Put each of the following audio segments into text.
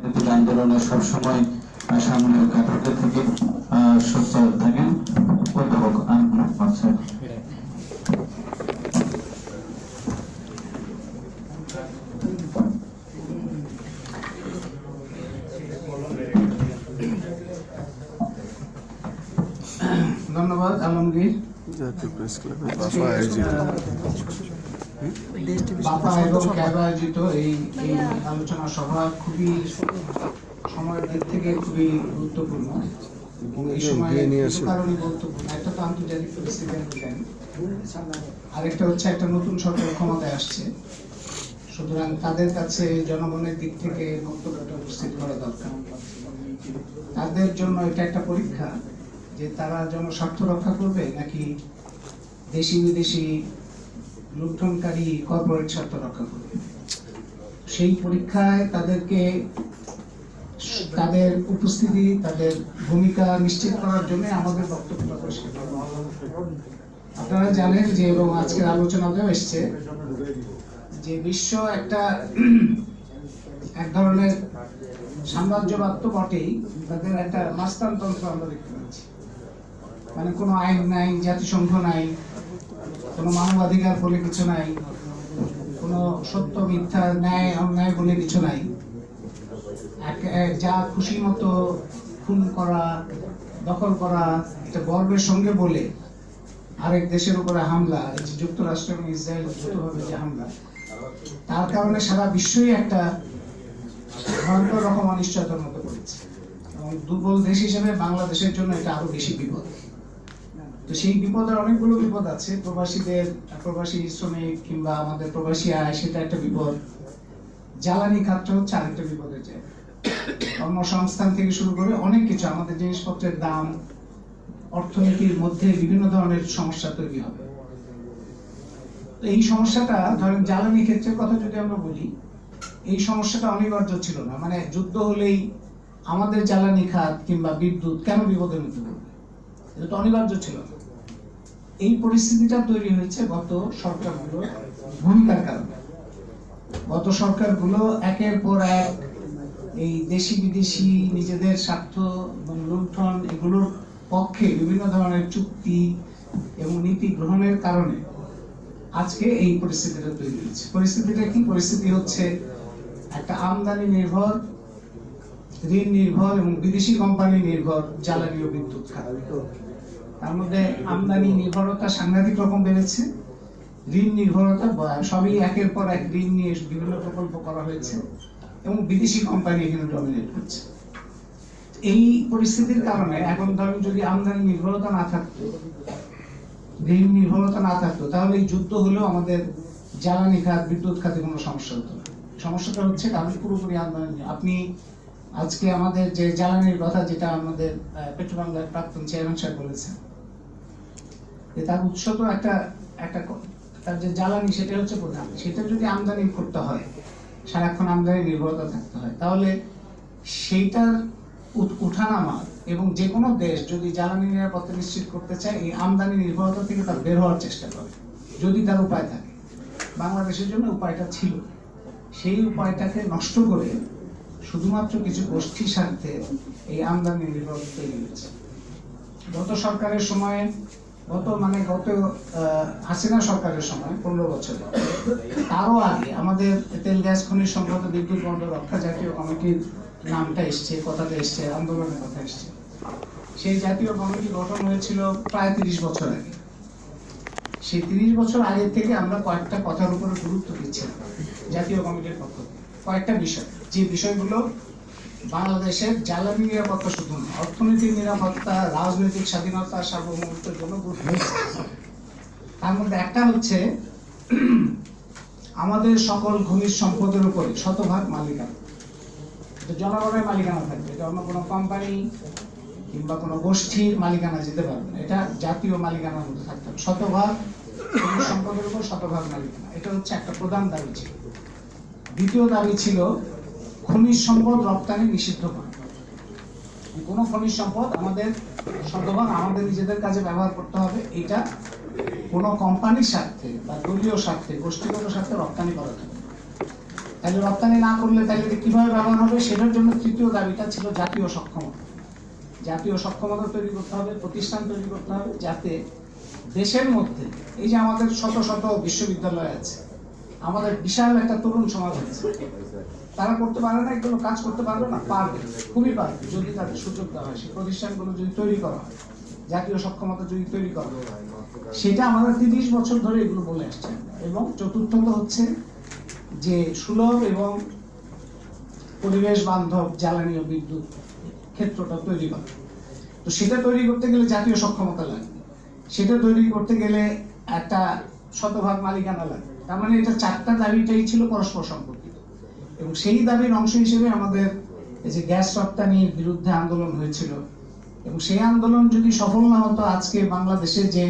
রাজনৈতিক আন্দোলনে সবসময় সামনে কাটারকে থেকে সোচ্চার থাকেন অধ্যাপক আনোয়ার স্যার। ধন্যবাদ আলমগীর। বাপা এবং ক্যাব আয়োজিত এই আলোচনা সভা খুবই সময়ের দিক থেকে খুবই গুরুত্বপূর্ণ এবং এই সময় কিছু কারণে গুরুত্বপূর্ণ। একটা তো আন্তর্জাতিক পরিস্থিতি আপনি জানেন, আরেকটা হচ্ছে একটা নতুন সরকার ক্ষমতায় আসছে, সুতরাং তাদের কাছে জনগণের দিক থেকে বক্তব্যটা উপস্থিত করা দরকার। তাদের জন্য এটা একটা পরীক্ষা যে তারা জনস্বার্থ রক্ষা করবে নাকি দেশি বিদেশি লুণ্ঠনকারী কর্পোরেট স্বার্থ রক্ষা করবে। সেই পরীক্ষায় তাদেরকে তাদের উপস্থিতি, তাদের ভূমিকা নিশ্চিত করার জন্য আমাদের বক্তব্য পরিষ্কার। আপনারা জানেন যে, এবং আজকের আলোচনাতেও এসছে যে বিশ্ব একটা এক ধরনের সাম্রাজ্যবাদ তো বটেই, তাদের একটা মাস্তানতন্ত্র আমরা দেখতে পাচ্ছি। মানে কোনো আইন নাই, জাতিসংঘ নাই, কোনো মানবাধিকার বলে কিছু নাই, কোনো সত্য মিথ্যা ন্যায় অন্যায় বলে কিছু নাই। যা খুশি মতো খুন করা, দখল করা, এটা গর্বের সঙ্গে বলে আরেক দেশের উপরে হামলা, এই যে যুক্তরাষ্ট্র এবং ইসরায়েল যৌথভাবে যে হামলা, তার কারণে সারা বিশ্বই একটা ভয়ঙ্কর রকম অনিশ্চয়তার মতো পড়েছে। এবং দুর্বল দেশ হিসেবে বাংলাদেশের জন্য এটা আরো বেশি বিপদ। তো সেই বিপদের অনেকগুলো বিপদ আছে। প্রবাসী শ্রমিক কিংবা আমাদের প্রবাসী আয়, সেটা একটা বিপদ। জ্বালানি খাতটা হচ্ছে আরেকটা বিপদের জায়গা। কর্মসংস্থান থেকে শুরু করে অনেক কিছু, আমাদের জিনিসপত্রের দাম, অর্থনীতির মধ্যে বিভিন্ন ধরনের সমস্যা তৈরি হবে। তো এই সমস্যাটা, ধরেন জ্বালানি ক্ষেত্রের কথা যদি আমরা বলি, এই সমস্যাটা অনিবার্য ছিল না। মানে যুদ্ধ হলেই আমাদের জ্বালানি খাত কিংবা বিদ্যুৎ কেন বিপদের মধ্যে পড়বে, এটা তো অনিবার্য ছিল না। এই পরিস্থিতিটা তৈরি হয়েছে গত সরকারগুলোর ভূমিকার কারণে। গত সরকারগুলো একের পর এক এই দেশি বিদেশি নিজেদের স্বার্থ এবং লুণ্ঠন এগুলোর পক্ষে বিভিন্ন ধরনের চুক্তি এবং নীতি গ্রহণের কারণে আজকে এই পরিস্থিতিটা তৈরি হয়েছে। পরিস্থিতিটা কি? পরিস্থিতি হচ্ছে একটা আমদানি নির্ভর, ঋণ নির্ভর এবং বিদেশি কোম্পানি নির্ভর জ্বালানি ও বিদ্যুৎ খাত। তার মধ্যে আমদানি নির্ভরতা সাংঘাতিক রকম বেড়েছে, ঋণ নির্ভরতা সবই একের পর এক ঋণ নিয়ে বিভিন্ন প্রকল্প করা হয়েছে এবং বিদেশি কোম্পানি এখানে ডমিনেট করছে। এই পরিস্থিতির কারণে এখন ধরেন যদি আমদানি নির্ভরতা না থাকতো, ঋণ নির্ভরতা না থাকতো, তাহলে এই যুদ্ধ হলেও আমাদের জ্বালানি খাত, বিদ্যুৎ খাতে কোনো সমস্যা হতো না। সমস্যাটা হচ্ছে কারণ পুরোপুরি আমদানি। আপনি আজকে আমাদের যে জ্বালানির কথা, যেটা আমাদের পেট্রোবাংলার প্রাক্তন চেয়ারম্যান সাহেব বলেছেন, তার উৎস তো একটা তার যে জ্বালানি সেটা হচ্ছে প্রধান। সেটা যদি আমদানি করতে হয়, সারাক্ষণ আমদানি নির্ভরতা থাকতে হয়, তাহলে সেইটার উঠানামা এবং যে কোনো দেশ যদি জ্বালানি নিরাপত্তা নিশ্চিত করতে চায়, এই আমদানি নির্ভরতা থেকে তার বের হওয়ার চেষ্টা করে, যদি তার উপায় থাকে। বাংলাদেশের জন্য উপায়টা ছিল, সেই উপায়টাকে নষ্ট করে শুধুমাত্র কিছু গোষ্ঠীর স্বার্থে এই আমদানি নির্ভরতা তৈরি হয়েছে। গত সরকারের সময়ে, গত হাসিনা সরকারের সময় 15 বছরে, তারও আগে আমাদের তেল গ্যাস খনিজ সম্পদ বিদ্যুৎ বন্দর রক্ষা জাতীয় কমিটির নামটা এসছে, কথাটা এসছে, আন্দোলনের কথা এসছে। সেই জাতীয় কমিটি গঠন হয়েছিল প্রায় 30 বছর আগে। সেই 30 বছর আগে থেকে আমরা কয়েকটা কথার উপরে গুরুত্ব দিচ্ছিলাম জাতীয় কমিটির পক্ষ থেকে। কয়েকটা বিষয়, যে বিষয়গুলো বাংলাদেশের জ্বালানি নিরাপত্তা শুধু নয়, অর্থনৈতিক নিরাপত্তা, রাজনৈতিক স্বাধীনতা, সার্বভৌমত্বের জন্য গুরুত্বপূর্ণ। তার মধ্যে একটা হচ্ছে আমাদের সকল খনিজ সম্পদের উপরে শতভাগ মালিকানা, জনগণের মালিকানা থাকবে। এটা অন্য কোনো কোম্পানি কিংবা কোনো গোষ্ঠীর মালিকানা যেতে পারবে না, এটা জাতীয় মালিকানার মধ্যে থাকতে হবে। শতভাগ খনিজ সম্পদের উপর শতভাগ মালিকানা, এটা হচ্ছে একটা প্রধান দাবি ছিল। দ্বিতীয় দাবি ছিল খনিজ সম্পদ রপ্তানি নিষিদ্ধ করা। কোনো খনিজ সম্পদ আমাদের শতভাগ আমাদের নিজেদের কাজে ব্যবহার করতে হবে, এটা কোনো কোম্পানির স্বার্থে বা দলীয় স্বার্থে, গোষ্ঠীগত স্বার্থে রপ্তানি করা যাবে। তাহলে রপ্তানি না করলে তাহলে কিভাবে ব্যবহার হবে, সেটার জন্য তৃতীয় দাবিটা ছিল জাতীয় সক্ষমতা। জাতীয় সক্ষমতা তৈরি করতে হবে, প্রতিষ্ঠান তৈরি করতে হবে, যাতে দেশের মধ্যে এই যে আমাদের শত শত বিশ্ববিদ্যালয় আছে, আমাদের বিশাল একটা তরুণ সমাজ আছে, তারা করতে পারে না, এগুলো কাজ করতে পারবে না, পারবে, খুবই পারবে যদি তাদের সুযোগ দেওয়া হয়, সেই প্রতিষ্ঠানগুলো যদি তৈরি করা হয়, জাতীয় সক্ষমতা যদি তৈরি করা হয়, সেটা আমাদের 30 বছর ধরে এগুলো বলে আসছে। এবং চতুর্থত হচ্ছে যে সুলভ এবং পরিবেশ বান্ধব জ্বালানি ও বিদ্যুৎ ক্ষেত্রটা তৈরি করা। তো সেটা তৈরি করতে গেলে জাতীয় সক্ষমতা লাগবে, সেটা তৈরি করতে গেলে একটা শতভাগ মালিকানা লাগবে। তার মানে এটা 4টা দাবিটাই ছিল পরস্পর সম্পর্কিত। এবং সেই দাবির অংশ হিসেবে আমাদের এই যে গ্যাস রপ্তানির বিরুদ্ধে আন্দোলন হয়েছিল, এবং সেই আন্দোলন যদি সফল না হতো, আজকে বাংলাদেশে যে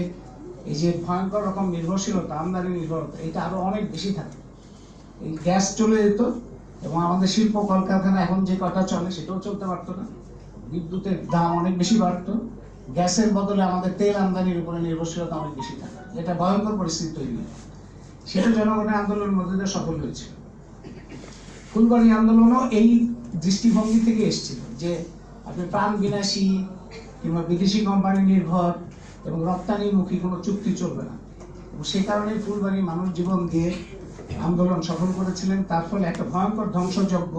এই যে ভয়ঙ্কর রকম নির্ভরশীলতা, আমদানি নির্ভরতা, এটা আরো অনেক বেশি থাকে। এই গ্যাস চলে যেত এবং আমাদের শিল্প কলকারখানা এখন যে কটা চলে সেটাও চলতে পারতো না, বিদ্যুতের দাম অনেক বেশি বাড়তো, গ্যাসের বদলে আমাদের তেল আমদানির উপরে নির্ভরশীলতা অনেক বেশি থাকে। এটা ভয়ঙ্কর পরিস্থিতি তৈরি হয়। সেটা জনগণের আন্দোলনের মধ্যে দিয়ে সফল হয়েছিল। ফুলবাড়ি আন্দোলনও এই দৃষ্টিভঙ্গি থেকে এসেছিল যে আপনি প্রাণ বিনাশী কিংবা বিদেশি কোম্পানি নির্ভর এবং রপ্তানিমুখী কোনো চুক্তি চলবে না। এবং সেই কারণে ফুলবাড়ি মানুষ জীবন দিয়ে আন্দোলন সফল করেছিলেন। তার ফলে একটা ভয়ঙ্কর ধ্বংসযজ্ঞ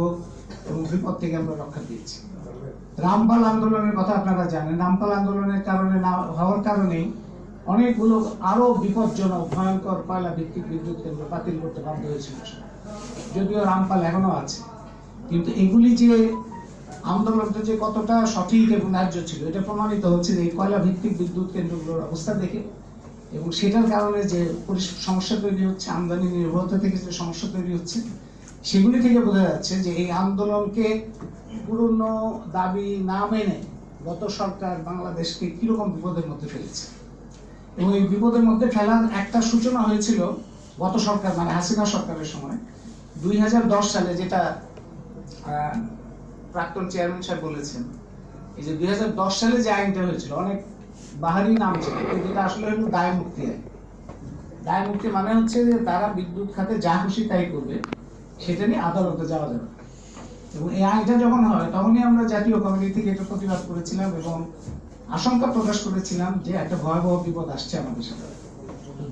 এবং বিপদ থেকে আমরা রক্ষা পেয়েছি। রামপাল আন্দোলনের কথা আপনারা জানেন। রামপাল আন্দোলনের কারণে না হওয়ার কারণেই অনেকগুলো আরো বিপজ্জনক ভয়ঙ্কর কয়লা ভিত্তিক বিদ্যুৎ কেন্দ্র বাতিল করতে বাধ্য হয়েছিল। যদিও রামপাল এখনো আছে, কিন্তু এগুলি যে আন্দোলনটা যে কতটা সঠিক এবং ন্যায্য ছিল, এটা প্রমাণিত হচ্ছে যে এই কয়লা ভিত্তিক বিদ্যুৎ কেন্দ্রগুলোর অবস্থা দেখে। এবং সেটার কারণে যে সমস্যা তৈরি হচ্ছে, আমদানি নির্ভরতা থেকে যে সমস্যা তৈরি হচ্ছে, সেগুলি থেকে বোঝা যাচ্ছে যে এই আন্দোলনকে পুরনো দাবি না মেনে গত সরকার বাংলাদেশকে কিরকম বিপদের মধ্যে ফেলেছে। এবং এই বিপদের মধ্যে ফেলার একটা সূচনা হয়েছিল গত সরকার, মানে হাসিনা সরকারের সময় 2010 সালে, যেটা প্রাক্তন চেয়ারম্যান সাহেব বলেছেন। এই যে 2010 সালে যে আইনটা হয়েছিল, অনেক বাহারি নাম ছিল, যেটা আসলে হলো দায় মুক্তি আইন। দায় মুক্তি মানে হচ্ছে যে তারা বিদ্যুৎ খাতে যা খুশি তাই করবে, সেটা নিয়ে আদালতে যাওয়া যাবে। এবং এই আইনটা যখন হয়, তখনই আমরা জাতীয় কমিটি থেকে এটা প্রতিবাদ করেছিলাম এবং আশঙ্কা প্রকাশ করেছিলাম যে একটা ভয়াবহ বিপদ আসছে আমাদের সাথে।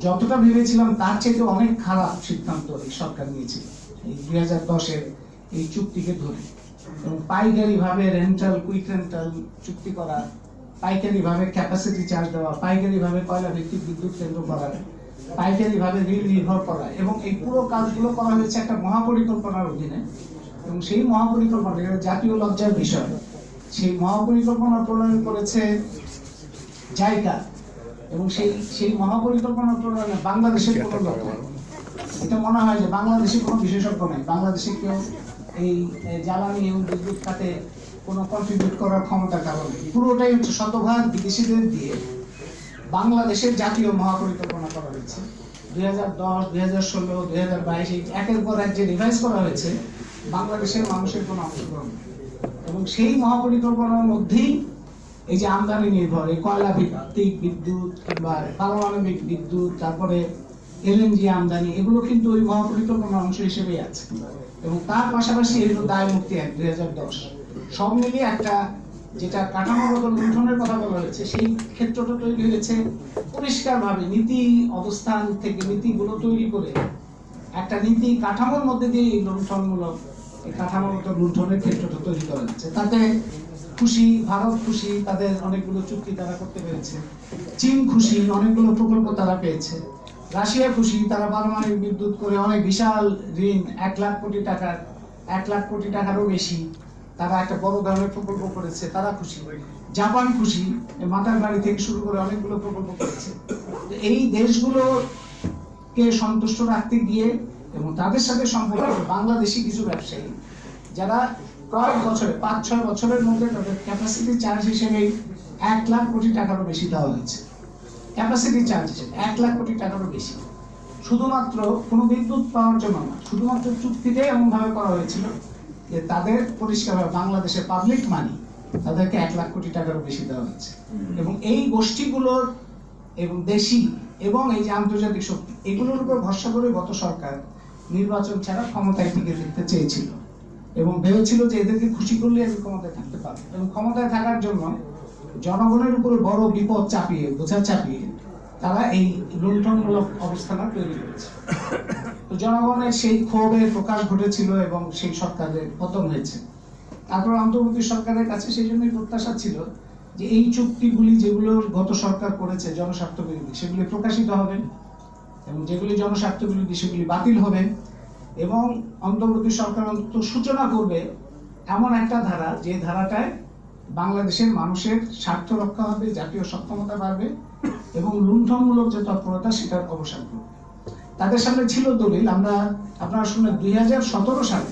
যতটা ভেবেছিলাম তার চেয়ে অনেক খারাপ সিদ্ধান্ত এই সরকার নিয়েছিল এই 2010-এর এই চুক্তিকে ধরে। এবং পাইকারি ভাবে রেন্টাল, কুইক রেন্টাল চুক্তি করা, পাইকারি ভাবে ক্যাপাসিটি চার্জ দেওয়া, পাইকারি ভাবে কয়লা ভিত্তিক বিদ্যুৎ কেন্দ্র করা, পাইকারি ভাবে ঋণ নির্ভর করা, এবং এই পুরো কাজগুলো করা হয়েছে একটা মহাপরিকল্পনার অধীনে। এবং সেই মহাপরিকল্পনা জাতীয় লজ্জার বিষয়, সেই মহাপরিকল্পনা প্রণয়ন করেছে জাইকা। এবং সেই মহাপরিকল্পনা প্রণয়নে বাংলাদেশের কোনো লোক নেই। এটা মনে হয় যে বাংলাদেশে কোনো বিশেষজ্ঞ নেই, বাংলাদেশে কেউ এই জ্বালানি এবং বিদ্যুৎ খাতে কোনো কন্ট্রিবিউট করার ক্ষমতা কারণে পুরোটাই হচ্ছে শতভাগ বিদেশিদের দিয়ে বাংলাদেশের জাতীয় মহাপরিকল্পনা করা হয়েছে। 2010, 2016, 2022 একের পর এক যে রিভাইজ করা হয়েছে, বাংলাদেশের মানুষের কোনো অংশগ্রহণ নেই। এবং সেই মহাপরিকল্পনার মধ্যেই এই যে আমদানি নির্ভর এই কয়লা ভিত্তিক বিদ্যুৎ বা পারমাণবিক বিদ্যুৎ, তারপরে এলএনজি আমদানি, এগুলো কিন্তু ওই মহাপরিকল্পনার অংশ হিসেবেই আছে। এবং তার পাশাপাশি এগুলো দায় মুক্তি আইন 2010, সব মিলিয়ে একটা যেটা কাঠামোগত লুণ্ঠনের কথা বলা হয়েছে, সেই ক্ষেত্রটা তৈরি হয়েছে পরিষ্কারভাবে নীতি অবস্থান থেকে নীতিগুলো তৈরি করে একটা নীতি কাঠামোর মধ্যে দিয়ে এই লুণ্ঠনমূলক এই কাঠামোগত লুণ্ঠনের ক্ষেত্রটা তৈরি করা হচ্ছে। তাতে খুশি ভারত, খুশি তাদের অনেকগুলো চুক্তি তারা করতে পেরেছে, চীন খুশি অনেকগুলো প্রকল্প তারা পেয়েছে, রাশিয়া খুশি তারা পারমাণবিক বিদ্যুৎ করে অনেক বিশাল ঋণ 1 লাখ কোটি টাকার 1 লাখ কোটি টাকারও বেশি তারা একটা বড় ধরনের প্রকল্প করেছে, তারা খুশি। জাপান খুশি, মাতার বাড়ি থেকে শুরু করে অনেকগুলো প্রকল্প করেছে। এই দেশগুলোকে সন্তুষ্ট রাখতে গিয়ে এবং তাদের সাথে সম্পর্ক বাংলাদেশি কিছু ব্যবসায়ী যারা কয়েক বছরে 5-6 বছরের মধ্যে তাদের ক্যাপাসিটি চার্জ হিসেবে 1 লাখ কোটি টাকারও বেশি দেওয়া হয়েছে। ক্যাপাসিটি চার্জ হিসেবে 1 লাখ কোটি টাকারও বেশি, শুধুমাত্র কোনো বিদ্যুৎ পাওয়ার জন্য না, শুধুমাত্র চুক্তিটাই এমন ভাবে করা হয়েছিল যে তাদের পরিষ্কারভাবে বাংলাদেশের পাবলিক মানি তাদেরকে 1 লাখ কোটি টাকারও বেশি দেওয়া হচ্ছে। এবং এই গোষ্ঠীগুলোর এবং দেশি এবং এই যে আন্তর্জাতিক শক্তি, এগুলোর উপর ভরসা করে গত সরকার নির্বাচন ছাড়া ক্ষমতায় টিকে থাকতে চেয়েছিল এবং ভেবেছিল যে এদেরকে খুশি করলে আমি ক্ষমতায় থাকতে পারবো, এবং ক্ষমতায় থাকার জন্য জনগণের উপরে বড় বিপদ চাপিয়ে বোঝা চাপিয়ে তারা এই লুণ্ঠনমূলক অবস্থাটা তৈরি করেছে। তো জনগণের সেই ক্ষোভের প্রকাশ ঘটেছিল এবং সেই সরকারের পতন হয়েছে। তারপর অন্তর্বর্তী সরকারের কাছে সেই জন্যই প্রত্যাশা ছিল যে এই চুক্তিগুলি যেগুলো গত সরকার করেছে জনস্বার্থ বিরোধী সেগুলি প্রকাশিত হবে, এবং যেগুলি জনস্বার্থ বিরোধী সেগুলি বাতিল হবে, এবং অন্তর্বর্তী সরকার অন্তত সূচনা করবে এমন একটা ধারা যে ধারাটায় বাংলাদেশের মানুষের স্বার্থ রক্ষা হবে, জাতীয় সক্ষমতা বাড়বে এবং লুণ্ঠনমূলক যে তৎপরতা সেটার অবসান করবে। তাদের সামনে ছিল দলিল, আপনারা শুনে 2017 সালে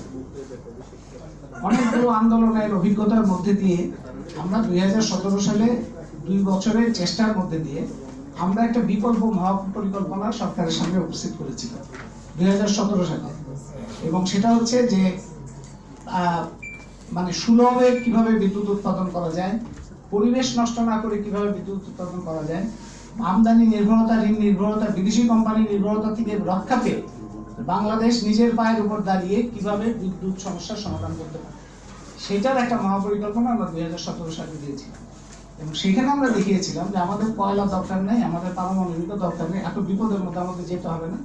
অনেকগুলো আন্দোলনের অভিজ্ঞতার মধ্যে দিয়ে আমরা 2017 সালে 2 বছরের চেষ্টার মধ্যে দিয়ে আমরা একটা বিকল্প মহাপরিকল্পনা সরকারের সামনে উপস্থিত করেছিলাম 2017 সালে, এবং সেটা হচ্ছে যে মানে সুলভে কিভাবে বিদ্যুৎ উৎপাদন করা যায়, পরিবেশ নষ্ট না করে কিভাবে বিদ্যুৎ উৎপাদন করা যায়, আমদানি নির্ভরতা, ঋণ নির্ভরতা, বিদেশি কোম্পানি নির্ভরতা থেকে রক্ষা পেয়ে বাংলাদেশ নিজের পায়ের উপর দাঁড়িয়ে কিভাবে বিদ্যুৎ সমস্যার সমাধান করতে পারে, সেটার একটা মহাপরিকল্পনা আমরা 2017 সালে দিয়েছিলাম। এবং সেখানে আমরা দেখিয়েছিলাম যে আমাদের কয়লা দরকার নেই, আমাদের পারমাণবিক দরকার নেই, এত বিপদের মধ্যে আমাদের যেতে হবে না।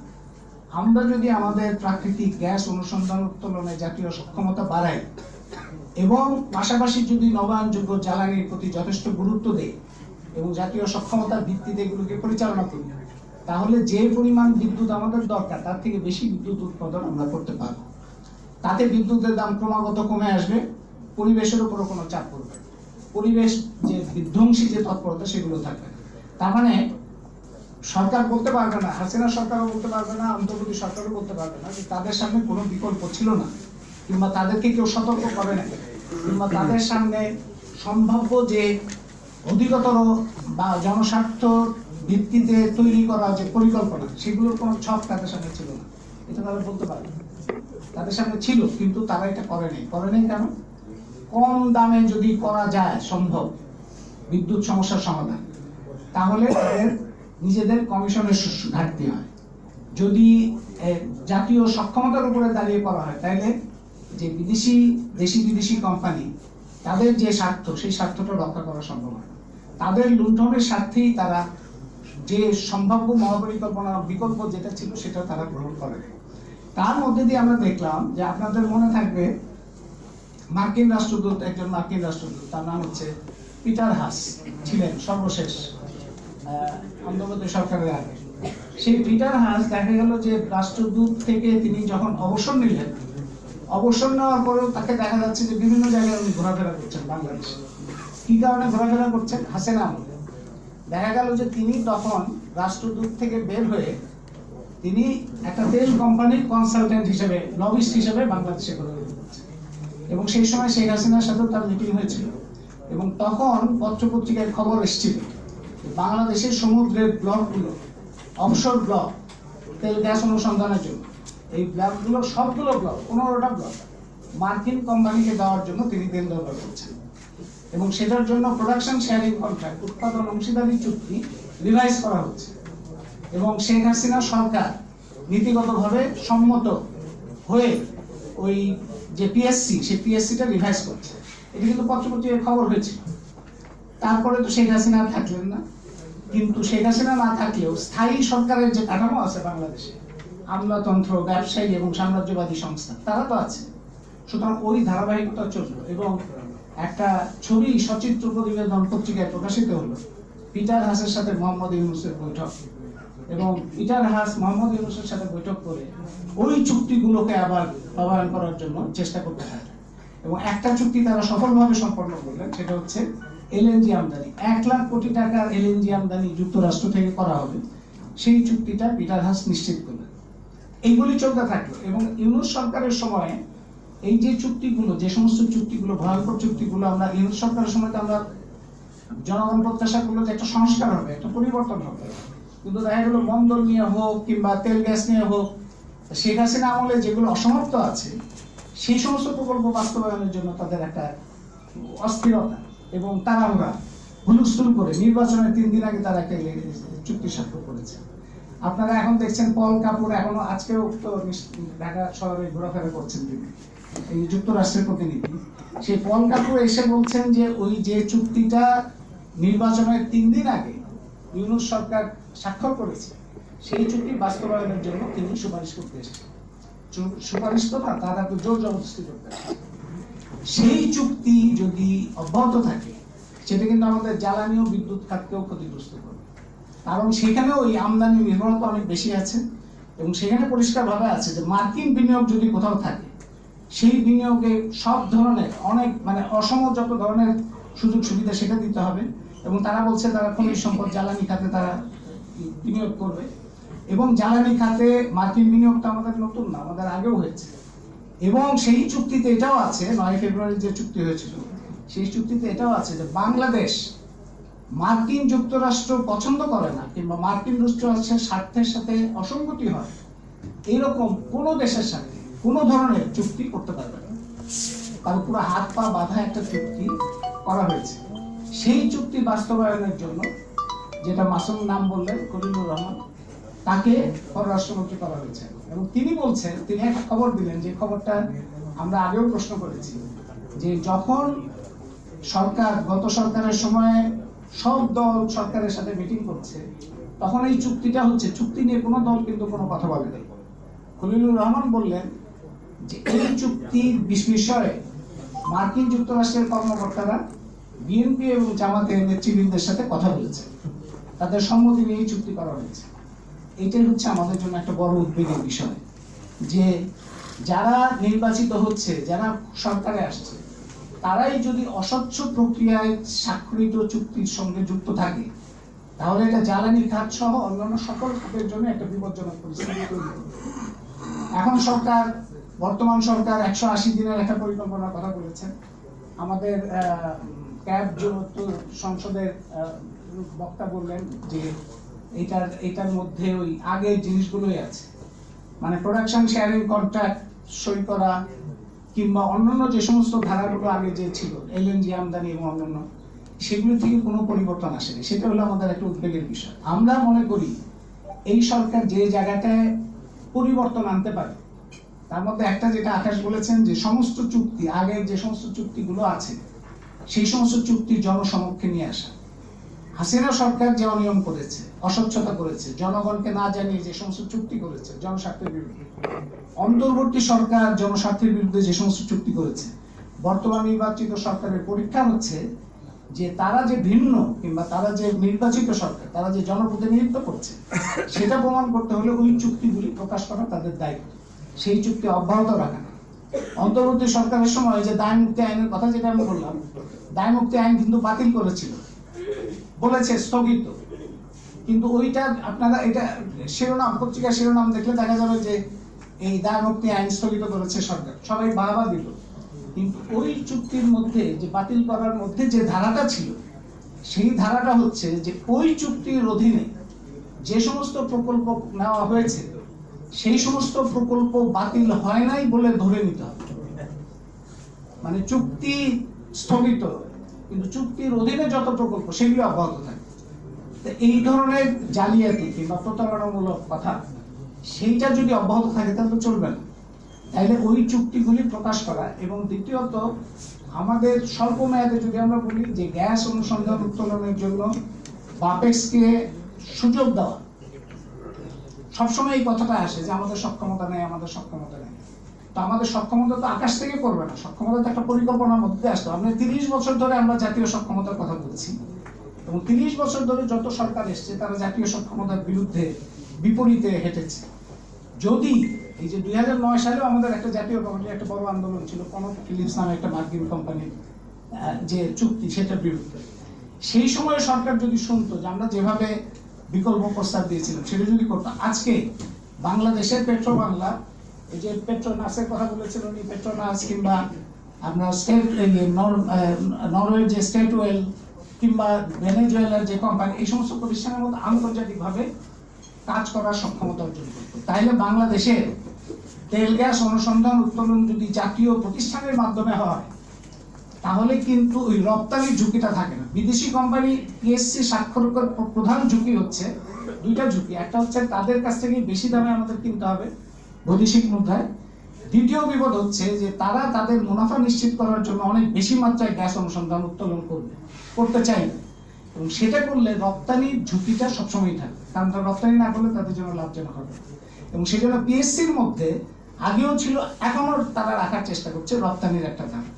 আমরা যদি আমাদের প্রাকৃতিক গ্যাস অনুসন্ধান উত্তোলনে জাতীয় সক্ষমতা বাড়াই এবং পাশাপাশি যদি নবায়নযোগ্য জ্বালানির প্রতি যথেষ্ট গুরুত্ব দেয় এবং জাতীয় সক্ষমতার ভিত্তিতে এগুলোকে পরিচালনা করি, তাহলে যে পরিমাণ বিদ্যুৎ আমাদের দরকার তার থেকে বেশি বিদ্যুৎ উৎপাদন আমরা করতে পারব। তাতে বিদ্যুতের দাম ক্রমাগত কমে আসবে, পরিবেশের উপরও কোনো চাপ পড়বে, পরিবেশ যে বিধ্বংসী যে তৎপরতা সেগুলো থাকবে। তার মানে সরকার বলতে পারবে না, হাসিনা সরকারও বলতে পারবে না, অন্তর্বর্তী সরকারও বলতে পারবে না যে তাদের সামনে কোনো বিকল্প ছিল না, কিংবা তাদেরকে কেউ সতর্ক করে না, কিংবা তাদের সামনে সম্ভাব্য যে অধিকতর বা জনস্বার্থ ভিত্তিতে তৈরি করা যে পরিকল্পনা সেগুলোর কোনো ছক তাদের সামনে ছিল না, এটা তারা বলতে পারবে না। তাদের সামনে ছিল, কিন্তু তারা এটা করে নেই কেন? কম দামে যদি করা যায় সম্ভব বিদ্যুৎ সমস্যার সমাধান, তাহলে তাদের নিজেদের কমিশনের ঘাটতি হয়। যদি জাতীয় সক্ষমতার উপরে দাঁড়িয়ে করা হয়, তাহলে যে দেশি বিদেশি কোম্পানি তাদের যে স্বার্থ সেই স্বার্থটা রক্ষা করা সম্ভব হয়। তাদের লুণ্ঠনের স্বার্থেই তারা যে সম্ভাব্য মহাপরিকল্পনার বিকল্প যেটা ছিল সেটা তারা গ্রহণ করে। তার মধ্যে দিয়ে আমরা দেখলাম যে আপনাদের মনে থাকবে একজন মার্কিন রাষ্ট্রদূত, তার নাম হচ্ছে পিটার হাস, ছিলেন সর্বশেষ অন্তর্বর্তী সরকারের আগে। সেই পিটার হাস দেখা গেল যে রাষ্ট্রদূত থেকে তিনি যখন অবসর নিলেন, অবসর নেওয়ার পরেও তাকে দেখা যাচ্ছে যে বিভিন্ন জায়গায় উনি ঘোরাফেরা করছেন বাংলাদেশে। কি কারণে ঘোরাফেরা করছেন? হাসিনা আমলে দেখা গেল যে তিনি তখন রাষ্ট্রদূত থেকে বের হয়ে তিনি একটা তেল কোম্পানির কনসালটেন্ট হিসেবে, লবিস্ট হিসেবে বাংলাদেশে ঘোরাফেরা করছেন। এবং সেই সময় শেখ হাসিনার সাথেও তার মিটিং হয়েছিল, এবং তখন পত্রপত্রিকায় খবর এসেছিল বাংলাদেশের সমুদ্রের ব্লকগুলো, অফশোর ব্লক, তেল গ্যাস অনুসন্ধানের জন্য এই ব্লকগুলো, সবগুলো ব্লক, 15টা ব্লক মার্কিন কোম্পানিকে দেওয়ার জন্য তিনি তেল দরকার করছেন। এবং সেটার জন্য প্রোডাকশন শেয়ারিং কন্ট্রাক্ট, উৎপাদন অংশীদারি চুক্তি রিভাইজ করা হচ্ছে, এবং শেখ হাসিনা সরকার নীতিগতভাবে সম্মত হয়ে ওই যে পিএসসি, সেই পিএসসিটা রিভাইজ করছে। এটা কিন্তু পত্রপত্রিকায় খবর হয়েছিল। তারপরে তো শেখ হাসিনা থাকলেন না, কিন্তু শেখ হাসিনা না থাকলেও স্থায়ী সরকারের যে কাঠামো আছে বাংলাদেশে, আমলাতন্ত্র, ব্যবসায়ী এবং সাম্রাজ্যবাদী সংস্থা, তারা তো আছে। সুতরাং ওই ধারাবাহিকতা চলল, এবং একটা ছবি সচিত্র প্রতিবেদন পত্রিকায় প্রকাশিত হলো পিটার হাসের সাথে মোহাম্মদ ইউনূসের বৈঠক, এবং পিটার হাস মোহাম্মদ ইউনূসের সাথে বৈঠক করে ওই চুক্তিগুলোকে আবার বাস্তবায়ন করার জন্য চেষ্টা করতে থাকে। এবং একটা চুক্তি তারা সফলভাবে সম্পন্ন করলেন, সেটা হচ্ছে এলএনজি আমদানি। 1 লাখ কোটি টাকার এলএনজি আমদানি যুক্তরাষ্ট্র থেকে করা হবে, সেই চুক্তিটা পিটার হাস নিশ্চিত করলেন। এইগুলি চলতে থাকলো, এবং ইউনূস সরকারের সময় এই যে চুক্তিগুলো, যে সমস্ত চুক্তিগুলো, ভয়ঙ্কর চুক্তিগুলো, আমরা ইউনূস সরকারের সময় আমরা জনগণ প্রত্যাশা করলো যে একটা সংস্কার হবে, একটা পরিবর্তন হবে, কিন্তু দেখা গেল বন্দর নিয়ে হোক কিংবা তেল গ্যাস নিয়ে হোক, শেখ হাসিনা আমলে যেগুলো অসমাপ্ত আছে সেই সমস্ত প্রকল্প বাস্তবায়নের জন্য তাদের একটা অস্থিরতা, এবং তাড়াহুড়া হুলস্থুল করে নির্বাচনের 3 দিন আগে তারা একটা চুক্তি স্বাক্ষর করেছে। আপনারা এখন দেখছেন পল কাপুর এখনো আজকেও তো ঢাকা শহরে ঘোরাফেরা করছেন তিনি, এই যুক্তরাষ্ট্রের প্রতিনিধি। সেই পল কাপুর এসে বলছেন যে ওই যে চুক্তিটা নির্বাচনের 3 দিন আগে ইউনূস সরকার স্বাক্ষর করেছে, সেই চুক্তি বাস্তবায়নের জন্য তিনি সুপারিশ করতে এসেছেন। সুপারিশ তো না, তারা তো জোর জবরদস্তি করতে হবে। সেই চুক্তি যদি অব্যাহত থাকে সেটা কিন্তু আমাদের জ্বালানি ও বিদ্যুৎ খাতকেও ক্ষতিগ্রস্ত করবে, কারণ সেখানেও ওই আমদানি নির্ভরতা অনেক বেশি আছে এবং সেখানে পরিষ্কারভাবে আছে যে মার্কিন বিনিয়োগ যদি কোথাও থাকে সেই বিনিয়োগে সব ধরনের অনেক মানে অসম যত ধরনের সুযোগ সুবিধা সেটা দিতে হবে। এবং তারা বলছে তারা খনিজ সম্পদ জ্বালানি খাতে তারা বিনিয়োগ করবে, এবং জ্বালানি খাতে মার্কিন বিনিয়োগটা আমাদের নতুন না, আমাদের আগেও হয়েছে। এবং সেই চুক্তিতে এটাও আছে, 9 ফেব্রুয়ারি যে চুক্তি হয়েছিল সেই চুক্তিতে এটাও আছে যে বাংলাদেশ মার্কিন যুক্তরাষ্ট্র পছন্দ করে না কিংবা মার্কিন যুক্তরাষ্ট্রের স্বার্থের সাথে অসঙ্গতি হয় এইরকম কোন দেশের সাথে কোন ধরনের চুক্তি করতে পারবে না। তার পুরো হাত পা বাঁধা একটা চুক্তি করা হয়েছে। সেই চুক্তি বাস্তবায়নের জন্য যেটা মাসুম নাম বললেন খলিলুর রহমান, তাকে পররাষ্ট্রমন্ত্রী করা হয়েছে। এবং তিনি বলছেন, তিনি একটা খবর দিলেন যে খবরটা আমরা আগেও প্রশ্ন করেছি, যে যখন সরকার গত সরকারের সময় সব দল সরকারের সাথে মিটিং করছে তখন এই চুক্তিটা হচ্ছে, চুক্তি নিয়ে কোনো দল কিন্তু কোনো কথা বলেনি। খলিলুর রহমান বললেন যে এই চুক্তির বিষয়ে মার্কিন যুক্তরাষ্ট্রের কর্মকর্তারা বিএনপি এবং জামাতের নেতৃবৃন্দের সাথে কথা বলেছে, তাদের সম্মতি নিয়ে চুক্তি করা হয়েছে। এটাই হচ্ছে আমাদের জন্য একটা বড় উদ্বেগের বিষয়, যে যারা নির্বাচিত হচ্ছে, যারা সরকারে আসছে, তারাই যদি অস্বচ্ছ প্রক্রিয়ায় স্বাক্ষরিত চুক্তির সঙ্গে যুক্ত থাকে তাহলে এটা জ্বালানি খাত সহ অন্যান্য সকল খাতের জন্য একটা বিপজ্জনক পরিস্থিতি তৈরি হবে। এখন সরকার, বর্তমান সরকার 180 দিনের একটা পরিকল্পনার কথা বলেছেন। আমাদের ক্যাব সংসদের বক্তা বললেন যে এটার মধ্যে ওই আগের জিনিসগুলোই আছে, মানে প্রোডাকশন শেয়ারিং কন্ট্রাক্ট সই করা কিংবা অন্যান্য যে সমস্ত ধারাগুলো আগে যে ছিল, এলএনজি আমদানি এবং অন্যান্য, সেগুলো থেকে কোনো পরিবর্তন আসেনি। সেটা হলো আমাদের একটা উদ্বেগের বিষয়। আমরা মনে করি এই সরকার যে জায়গাটায় পরিবর্তন আনতে পারে তার মধ্যে একটা, যেটা আকাশ বলেছেন, যে সমস্ত চুক্তি, আগের যে সমস্ত চুক্তিগুলো আছে সেই সমস্ত চুক্তি জনসমক্ষে নিয়ে আসা। হাসিনা সরকার যে অনিয়ম করেছে, অস্বচ্ছতা করেছে, জনগণকে না জানিয়ে যে সমস্ত চুক্তি করেছে জনস্বার্থের বিরুদ্ধে, অন্তর্বর্তী সরকার জনস্বার্থের বিরুদ্ধে যে সমস্ত চুক্তি করেছে, বর্তমান নির্বাচিত সরকারের পরীক্ষা হচ্ছে যে তারা যে ভিন্ন কিংবা তারা যে নির্বাচিত সরকার, তারা যে জনপ্রতিনিধিত্ব করছে সেটা প্রমাণ করতে হলে ওই চুক্তিগুলি প্রকাশ করা তাদের দায়িত্ব, সেই চুক্তি অব্যাহত রাখা। অন্তর্বর্তী সরকারের সময় যে দায় মুক্তি আইনের কথা যেটা আমি বললাম, দায় মুক্তি আইন কিন্তু বাতিল করেছিল, বলেছে স্থগিত, কিন্তু ওইটা আপনারা এটা শিরোনাম, পত্রিকার শিরোনাম দেখলে দেখা যাবে যে এই দায় মুক্তি আইন স্থগিত করেছে সরকার, সবাই বাহবা দিল। কিন্তু ওই চুক্তির মধ্যে যে বাতিল করার মধ্যে যে ধারাটা ছিল, সেই ধারাটা হচ্ছে যে ওই চুক্তির অধীনে যে সমস্ত প্রকল্প নেওয়া হয়েছে সেই সমস্ত প্রকল্প বাতিল হয় নাই বলে ধরে নিতে হবে। মানে চুক্তি স্থগিত কিন্তু চুক্তির অধীনে যত প্রকল্প সেগুলো অব্যাহত থাকে। এই ধরনের জালিয়াতি কিংবা প্রতারণামূলক কথা সেইটা যদি অব্যাহত থাকে তাহলে চলবে না। তাইলে ওই চুক্তিগুলি প্রকাশ করা, এবং দ্বিতীয়ত আমাদের স্বল্প মেয়াদে যদি আমরা বলি যে গ্যাস অনুসন্ধান উত্তোলনের জন্য বাপেক্সকে সুযোগ দেওয়া, সবসময় এই কথাটা আসে যে আমাদের সক্ষমতা নেই, আমাদের সক্ষমতা নেই। তো আমাদের সক্ষমতা তো আকাশ থেকে করবে না, সক্ষমতা তো একটা পরিকল্পনার মধ্যে আসতো। আমরা 30 বছর ধরে আমরা জাতীয় সক্ষমতার কথা বলছি, এবং 30 বছর ধরে যত সরকার এসছে তারা জাতীয় সক্ষমতার বিরুদ্ধে বিপরীতে হেঁটেছে। যদি এই যে 2009 সালেও আমাদের একটা জাতীয় কমিটির একটা বড় আন্দোলন ছিল, কনক ফিলিপস নামে একটা মার্কিন কোম্পানির যে চুক্তি সেটার বিরুদ্ধে, সেই সময় সরকার যদি শুনতো যে আমরা যেভাবে বিকল্প প্রস্তাব দিয়েছিলাম সেটা যদি করতো, আজকে বাংলাদেশের পেট্রো বাংলা, এই যে পেট্রোনাসের কথা বলেছিল উনি, পেট্রোনাস কিংবা আমরা স্টেট নরওয়ের যে স্টেট ওয়েল কিংবা ভেনেজুয়েলার যে কোম্পানি, এই সমস্ত প্রতিষ্ঠানের মধ্যে আন্তর্জাতিকভাবে কাজ করার সক্ষমতা অর্জন করতো। তাইলে বাংলাদেশের তেল গ্যাস অনুসন্ধান উত্তোলন যদি জাতীয় প্রতিষ্ঠানের মাধ্যমে হয় তাহলে কিন্তু ওই রপ্তানির ঝুঁকিটা থাকে না। বিদেশি কোম্পানি পিএসসি স্বাক্ষর করে প্রধান ঝুঁকি হচ্ছে দুইটা ঝুঁকি, একটা হচ্ছে তাদের কাছ থেকে বেশি দামে আমাদের কিনতে হবে বৈদেশিক মুদ্রায়, দ্বিতীয় বিপদ হচ্ছে যে তারা তাদের মুনাফা নিশ্চিত করার জন্য অনেক বেশি মাত্রায় গ্যাস অনুসন্ধান উত্তোলন করতে চাইবে, এবং সেটা করলে রপ্তানির ঝুঁকিটা সবসময় থাকে, কারণ তারা রপ্তানি না করলে তাদের জন্য লাভজনক হবে। এবং সেই জন্য পিএসসির মধ্যে আগেও ছিল, এখনো তারা রাখার চেষ্টা করছে রপ্তানির একটা ধারা।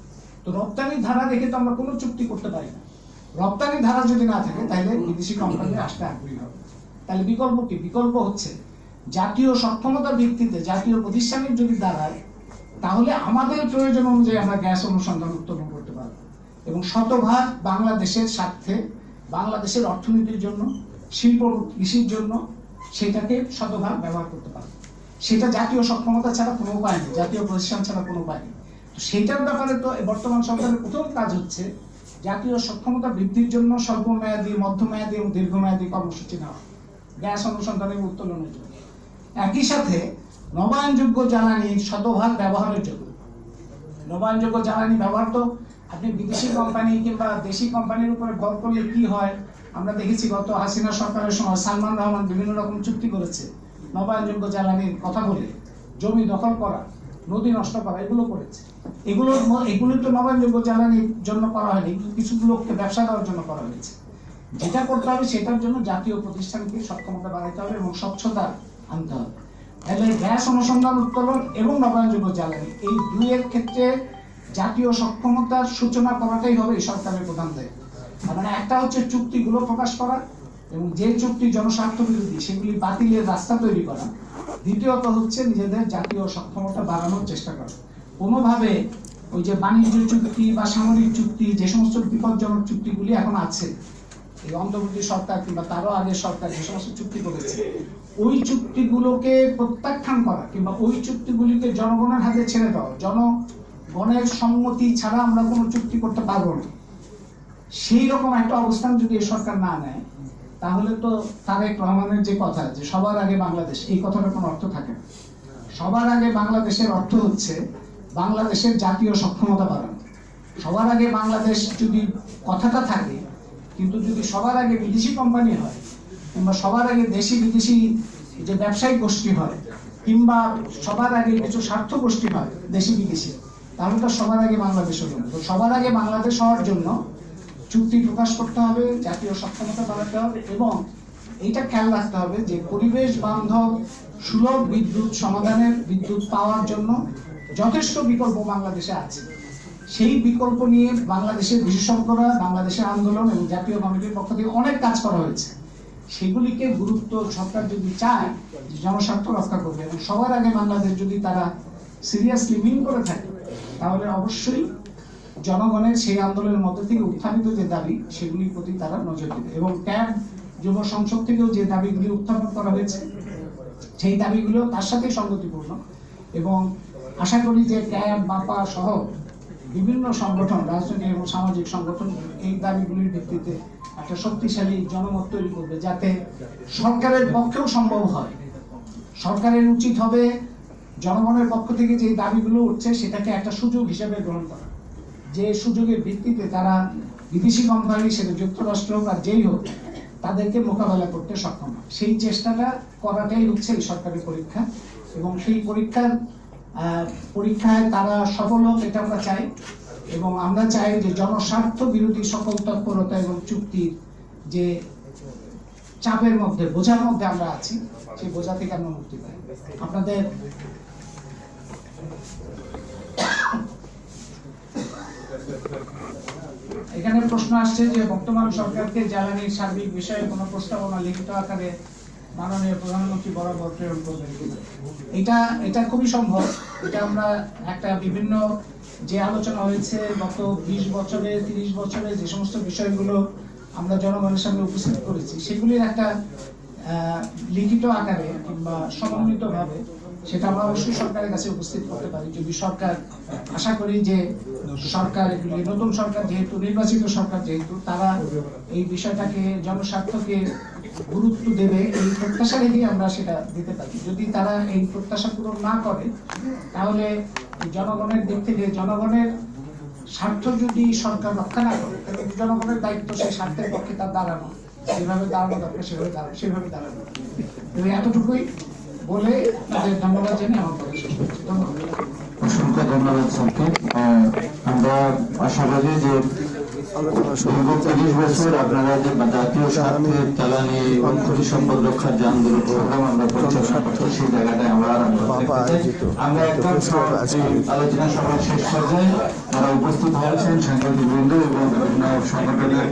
তো রপ্তানি ধারা রেখে তো আমরা কোনো চুক্তি করতে পারি না। রপ্তানি ধারা যদি না থাকে তাহলে বিদেশি কোম্পানি আসতে আগ্রহী হবে। তাহলে বিকল্প কি? বিকল্প হচ্ছে জাতীয় সক্ষমতার ভিত্তিতে জাতীয় প্রতিষ্ঠানের যদি দাঁড়ায়, তাহলে আমাদের প্রয়োজন অনুযায়ী আমরা গ্যাস অনুসন্ধান উত্তোলন করতে পারবো, এবং শতভাগ বাংলাদেশের স্বার্থে, বাংলাদেশের অর্থনীতির জন্য, শিল্প কৃষির জন্য সেটাকে শতভাগ ব্যবহার করতে পারবো। সেটা জাতীয় সক্ষমতা ছাড়া কোনো উপায় নেই, জাতীয় প্রতিষ্ঠান ছাড়া কোনো উপায় নেই। সেইটার ব্যাপারে তো বর্তমান সরকারের প্রথম কাজ হচ্ছে জাতীয় সক্ষমতা বৃদ্ধির জন্য স্বল্প মেয়াদী, মধ্যমেয়াদী এবং দীর্ঘমেয়াদী কর্মসূচি নেওয়া গ্যাস অনুসন্ধান এবং উত্তোলনের জন্য। একই সাথে নবায়নযোগ্য জ্বালানির শতভাগ ব্যবহারের জন্য। নবায়নযোগ্য জ্বালানি ব্যবহার তো আপনি বিদেশি কোম্পানি কিংবা দেশি কোম্পানির উপরে ভর করলে কি হয় আমরা দেখেছি। গত হাসিনা সরকারের সময় সালমান রহমান বিভিন্ন রকম চুক্তি করেছে নবায়নযোগ্য জ্বালানির কথা বলে, জমি দখল করা, নদী নষ্ট করা, এগুলো করেছে। এগুলো তো নবায়নযোগ্য জ্বালানির জন্য করা হয়নি, কিছু লোককে ব্যবসা দেওয়ার জন্য করা হয়েছে। যেটা করতে হবে সেটার জন্য জাতীয় প্রতিষ্ঠানকে সক্ষমতা বাড়াতে হবে এবং স্বচ্ছতা আনতে হবে। তাহলে গ্যাস অনুসন্ধান উত্তোলন এবং নবায়নযোগ্য জ্বালানি এই দুইয়ের ক্ষেত্রে জাতীয় সক্ষমতার সূচনা করাটাই হবে এই সরকারের প্রধান দায়িত্ব। মানে একটা হচ্ছে চুক্তিগুলো প্রকাশ করা এবং যে চুক্তি জনস্বার্থ বিরোধী সেগুলি বাতিলের রাস্তা তৈরি করা। দ্বিতীয়ত হচ্ছে নিজেদের জাতীয় সক্ষমতা বাড়ানোর চেষ্টা করা। কোনোভাবে ওই যে বাণিজ্য চুক্তি বা সামরিক চুক্তি, যে সমস্ত বিপজ্জনক চুক্তিগুলি এখন আছে, এই অন্তর্বর্তী সরকার কিংবা তারও আগের সরকার যে সমস্ত চুক্তি করেছে, ওই চুক্তিগুলোকে প্রত্যাখ্যান করা কিংবা ওই চুক্তিগুলিকে জনগণের হাতে ছেড়ে দেওয়া। জনগণের সম্মতি ছাড়া আমরা কোনো চুক্তি করতে পারবো না, সেই রকম একটা অবস্থান যদি এই সরকার না নেয়, তাহলে তো তারেক রহমানের যে কথা যে সবার আগে বাংলাদেশ, এই কথাটা কোনো অর্থ থাকে না। সবার আগে বাংলাদেশের অর্থ হচ্ছে বাংলাদেশের জাতীয় সক্ষমতা বাড়ানো। সবার আগে বাংলাদেশ যদি কথাটা থাকে, কিন্তু যদি সবার আগে বিদেশি কোম্পানি হয় কিংবা সবার আগে দেশি বিদেশি যে ব্যবসায়িক গোষ্ঠী হয় কিংবা সবার আগে কিছু স্বার্থ গোষ্ঠী হয় দেশি বিদেশি, তাহলে তো সবার আগে বাংলাদেশ হলো না। তো সবার আগে বাংলাদেশ হওয়ার জন্য চুক্তি প্রকাশ করতে হবে, জাতীয় সক্ষমতা বাড়াতে হবে এবং এইটা খেয়াল রাখতে হবে যে পরিবেশ বান্ধব সুলভ বিদ্যুৎ সমাধানের বিদ্যুৎ পাওয়ার জন্য যথেষ্ট বিকল্প বাংলাদেশে আছে। সেই বিকল্প নিয়ে বাংলাদেশের বিশেষজ্ঞরা, বাংলাদেশের আন্দোলন এবং জাতীয় কমিটির পক্ষ থেকে অনেক কাজ করা হয়েছে। সেগুলিকে গুরুত্ব সরকার যদি চায় জনস্বার্থ রক্ষা করবে এবং সবার আগে বাংলাদেশ যদি তারা সিরিয়াসলি মিন করে থাকে, তাহলে অবশ্যই জনগণের সেই আন্দোলনের মধ্যে থেকে উত্থাপিত যে দাবি সেগুলির প্রতি তারা নজর দেবে। এবং ট্যাব যুব সংসদ থেকেও যে দাবিগুলি উত্থাপন করা হয়েছে সেই দাবিগুলো তার সাথে সঙ্গতিপূর্ণ, এবং আশা করি যে ট্যাব, বাপা সহ বিভিন্ন সংগঠন, রাজনৈতিক এবং সামাজিক সংগঠন এই দাবিগুলির ভিত্তিতে একটা শক্তিশালী জনমত তৈরি করবে, যাতে সরকারের পক্ষেও সম্ভব হয়। সরকারের উচিত হবে জনগণের পক্ষ থেকে যে দাবিগুলো উঠছে সেটাকে একটা সুযোগ হিসেবে গ্রহণ করা, যে সুযোগের ভিত্তিতে তারা বিদেশি কোম্পানি, সেটা যুক্তরাষ্ট্র বা যেই হোক, তাদেরকে মোকাবেলা করতে সক্ষম হয়। সেই চেষ্টাটা করাটাই হচ্ছে এই সরকারের পরীক্ষা, এবং সেই পরীক্ষায় তারা সফল হোক এটা আমরা চাই। এবং আমরা চাই যে জনস্বার্থ বিরোধী সকল তৎপরতা এবং চুক্তির যে চাপের মধ্যে, বোঝার মধ্যে আমরা আছি, সেই বোঝা থেকে আমরা মুক্তি পাই। আপনাদের এখানে প্রশ্ন আসছে যে বর্তমান সরকারকে জ্বালানির সার্বিক বিষয়ে কোনো প্রস্তাবনা লিখিত আকারে মাননীয় প্রধানমন্ত্রী বরাবর প্রেরণ করবেন কিনা। এটা খুবই সম্ভব। এটা আমরা একটা বিভিন্ন যে আলোচনা হয়েছে গত 20 বছরে 30 বছরে যে সমস্ত বিষয়গুলো আমরা জনগণের সামনে উপস্থিত করেছি, সেগুলির একটা লিখিত আকারে কিংবা সমন্বিতভাবে সেটা আমরা অবশ্যই সরকারের কাছে উপস্থিত করতে পারি, যদি সরকার, আশা করি যে সরকার, নতুন সরকার যেহেতু, নির্বাচিত সরকার যেহেতু, তারা এই বিষয়টাকে, জনস্বার্থকে গুরুত্ব দেবে, এই প্রত্যাশা রেখেই আমরা সেটা দিতে পারি। যদি তারা এই প্রত্যাশা পূরণ না করে, তাহলে জনগণের দিক থেকে, জনগণের স্বার্থ যদি সরকার রক্ষা না করে তাহলে জনগণের দায়িত্ব সেই স্বার্থের পক্ষে তার দাঁড়ানো, যেভাবে দাঁড়ানো দরকার সেভাবে দাঁড়ানো। আমি এতটুকুই বলে তাদের ধন্যবাদ জানিয়ে আমার কথা শেষ করছি। ধন্যবাদ। অসংখ্য ধন্যবাদ স্যারকে। আমরা আশাবাদী যে দীর্ঘ 30 বছর আপনারা যে জাতীয় স্বার্থে জ্বালানি এবং খনিজ সম্পদ রক্ষার যে আন্দোলন সংগ্রাম আমরা পরিচালনা করছি, সেই জায়গাটায় আমরা আমরা একদম আলোচনা সভার শেষ পর্যায়ে যারা উপস্থিত হয়েছেন সাংবাদিক বৃন্দ এবং বিভিন্ন সংগঠনের